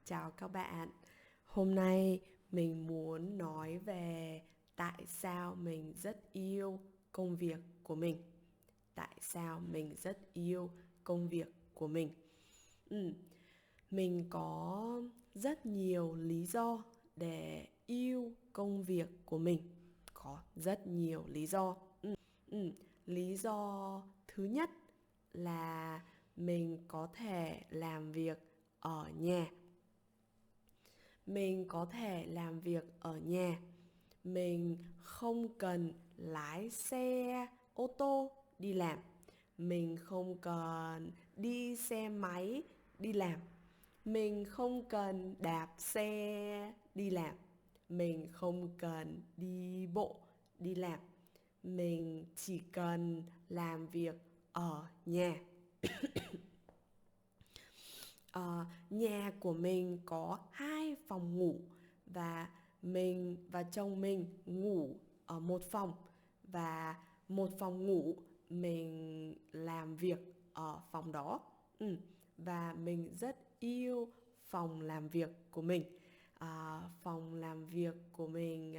Chào các bạn. Hôm nay mình muốn nói về tại sao mình rất yêu công việc của mình. Tại sao mình rất yêu công việc của mình. Ừ, mình có rất nhiều lý do để yêu công việc của mình. Có rất nhiều lý do. Ừ, lý do thứ nhất là mình có thể làm việc ở nhà. Mình có thể làm việc ở nhà. Mình không cần lái xe ô tô đi làm. Mình không cần đi xe máy đi làm. Mình không cần đạp xe đi làm. Mình không cần đi bộ đi làm. Mình chỉ cần làm việc ở nhà. Nhà của mình có 2 phòng ngủ và mình và chồng mình ngủ ở một phòng, và một phòng ngủ mình làm việc ở phòng đó. Và mình rất yêu phòng làm việc của mình. Phòng làm việc của mình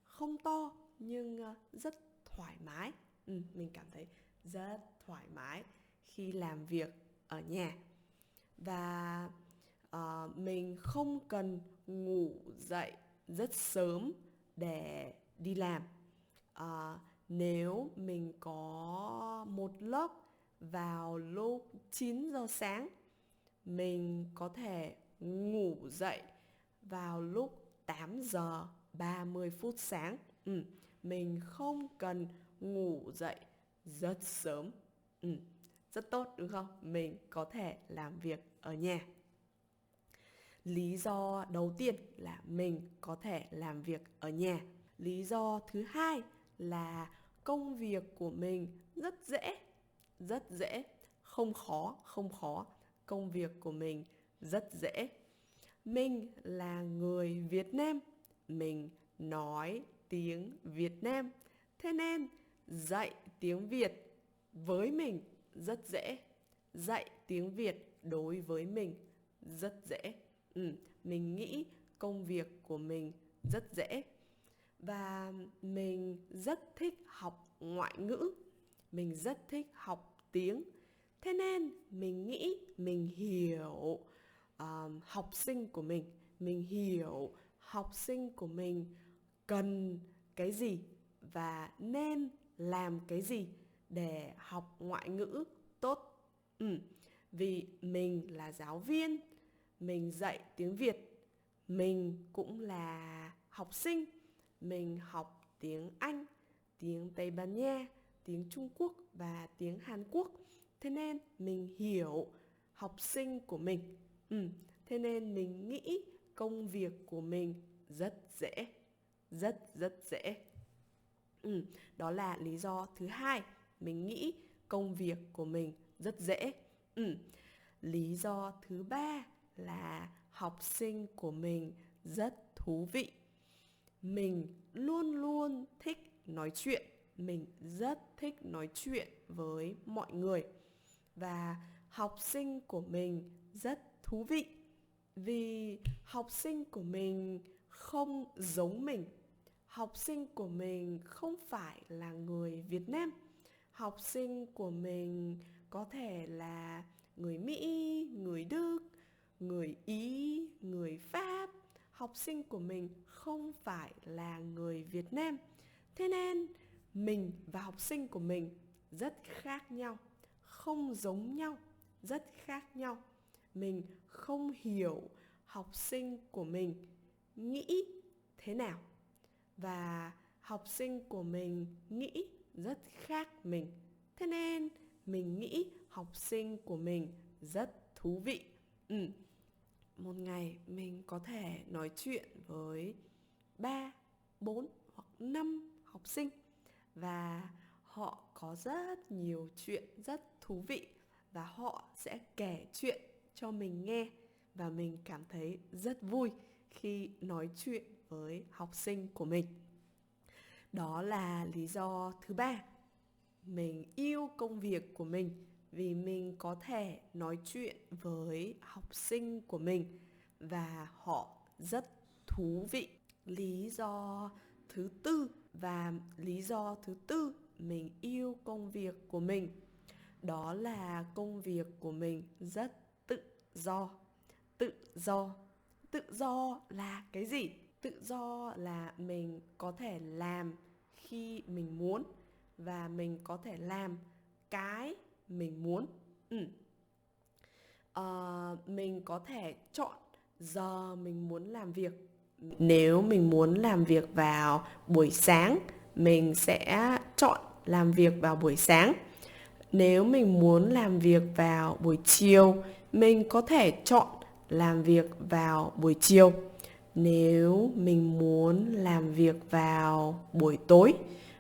không to nhưng rất thoải mái. Mình cảm thấy rất thoải mái khi làm việc ở nhà. Và mình không cần ngủ dậy rất sớm để đi làm. Nếu mình có một lớp vào lúc 9 giờ sáng, mình có thể ngủ dậy vào lúc 8 giờ 30 phút sáng. Mình không cần ngủ dậy rất sớm. Rất tốt đúng không? Mình có thể làm việc ở nhà. Lý do đầu tiên là mình có thể làm việc ở nhà. Lý do thứ hai là công việc của mình rất dễ, không khó. Công việc của mình rất dễ. Mình là người Việt Nam, mình nói tiếng Việt Nam. Thế nên dạy tiếng Việt với mình rất dễ. Dạy tiếng Việt đối với mình rất dễ. Mình nghĩ công việc của mình rất dễ. Và mình rất thích học ngoại ngữ. Mình rất thích học tiếng. Thế nên mình nghĩ mình hiểu học sinh của mình. Mình hiểu học sinh của mình cần cái gì và nên làm cái gì để học ngoại ngữ tốt. Vì mình là giáo viên, mình dạy tiếng Việt, mình cũng là học sinh. Mình học tiếng Anh, tiếng Tây Ban Nha, tiếng Trung Quốc và tiếng Hàn Quốc. Thế nên mình hiểu học sinh của mình. Thế nên mình nghĩ công việc của mình rất dễ, rất dễ. Đó là lý do thứ hai. Mình nghĩ công việc của mình rất dễ. Lý do thứ ba là học sinh của mình rất thú vị. Mình luôn luôn thích nói chuyện. Mình rất thích nói chuyện với mọi người. Và học sinh của mình rất thú vị. Vì học sinh của mình không giống mình. Học sinh của mình không phải là người Việt Nam. Học sinh của mình có thể là người Mỹ, người Đức, người Ý, người Pháp. Học sinh của mình không phải là người Việt Nam. Thế nên mình và học sinh của mình rất khác nhau, không giống nhau, rất khác nhau. Mình không hiểu học sinh của mình nghĩ thế nào, và học sinh của mình nghĩ rất khác mình. Thế nên mình nghĩ học sinh của mình rất thú vị. Một ngày mình có thể nói chuyện với 3, 4 hoặc 5 học sinh, và họ có rất nhiều chuyện rất thú vị, và họ sẽ kể chuyện cho mình nghe, và mình cảm thấy rất vui khi nói chuyện với học sinh của mình. Đó là lý do thứ ba. Mình yêu công việc của mình vì mình có thể nói chuyện với học sinh của mình, và họ rất thú vị. Lý do thứ tư, và lý do thứ tư mình yêu công việc của mình, đó là công việc của mình rất tự do. Tự do. Tự do là cái gì? Tự do là mình có thể làm khi mình muốn và mình có thể làm cái mình muốn. Mình có thể chọn giờ mình muốn làm việc. Nếu mình muốn làm việc vào buổi sáng, mình sẽ chọn làm việc vào buổi sáng. Nếu mình muốn làm việc vào buổi chiều, mình có thể chọn làm việc vào buổi chiều. Nếu mình muốn làm việc vào buổi tối,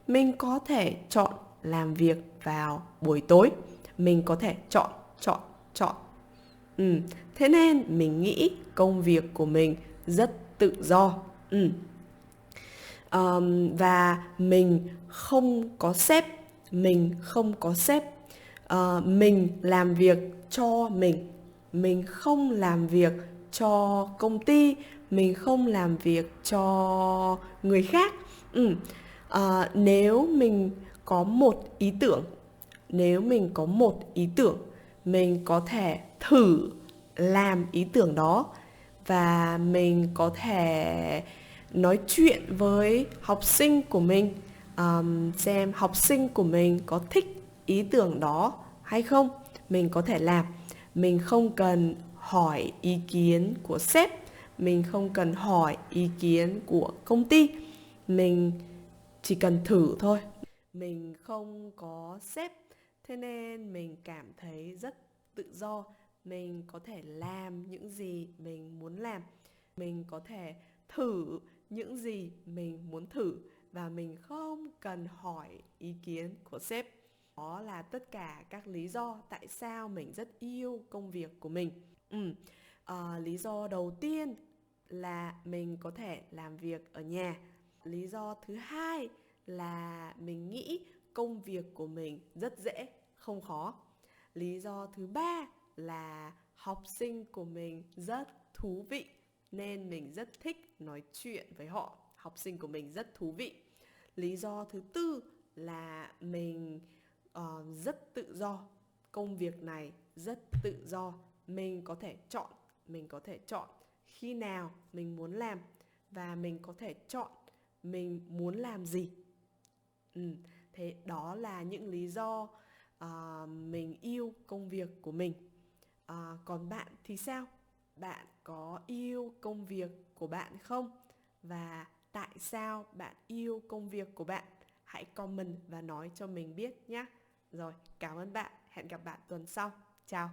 mình có thể chọn làm việc vào buổi tối. Mình có thể chọn. Thế nên mình nghĩ công việc của mình rất tự do. Và mình không có sếp. Mình không có sếp. Mình làm việc cho mình. Mình không làm việc cho công ty. Mình không làm việc cho người khác. Nếu mình có một ý tưởng, mình có thể thử làm ý tưởng đó, và mình có thể nói chuyện với học sinh của mình, xem học sinh của mình có thích ý tưởng đó hay không. Mình có thể làm. Mình không cần hỏi ý kiến của sếp, mình không cần hỏi ý kiến của công ty, mình chỉ cần thử thôi. Mình không có sếp, thế nên mình cảm thấy rất tự do. Mình có thể làm những gì mình muốn làm. Mình có thể thử những gì mình muốn thử, và mình không cần hỏi ý kiến của sếp. Đó là tất cả các lý do tại sao mình rất yêu công việc của mình. Lý do đầu tiên là mình có thể làm việc ở nhà. Lý do thứ hai là mình nghĩ công việc của mình rất dễ, không khó. Lý do thứ ba là học sinh của mình rất thú vị, nên mình rất thích nói chuyện với họ. Học sinh của mình rất thú vị. Lý do thứ tư là mình rất tự do. Công việc này rất tự do. Mình có thể chọn khi nào mình muốn làm, và mình có thể chọn mình muốn làm gì. Thế đó là những lý do mình yêu công việc của mình. Còn bạn thì sao? Bạn có yêu công việc của bạn không? Và tại sao bạn yêu công việc của bạn? Hãy comment và nói cho mình biết nhé. Rồi, cảm ơn bạn. Hẹn gặp bạn tuần sau. Chào.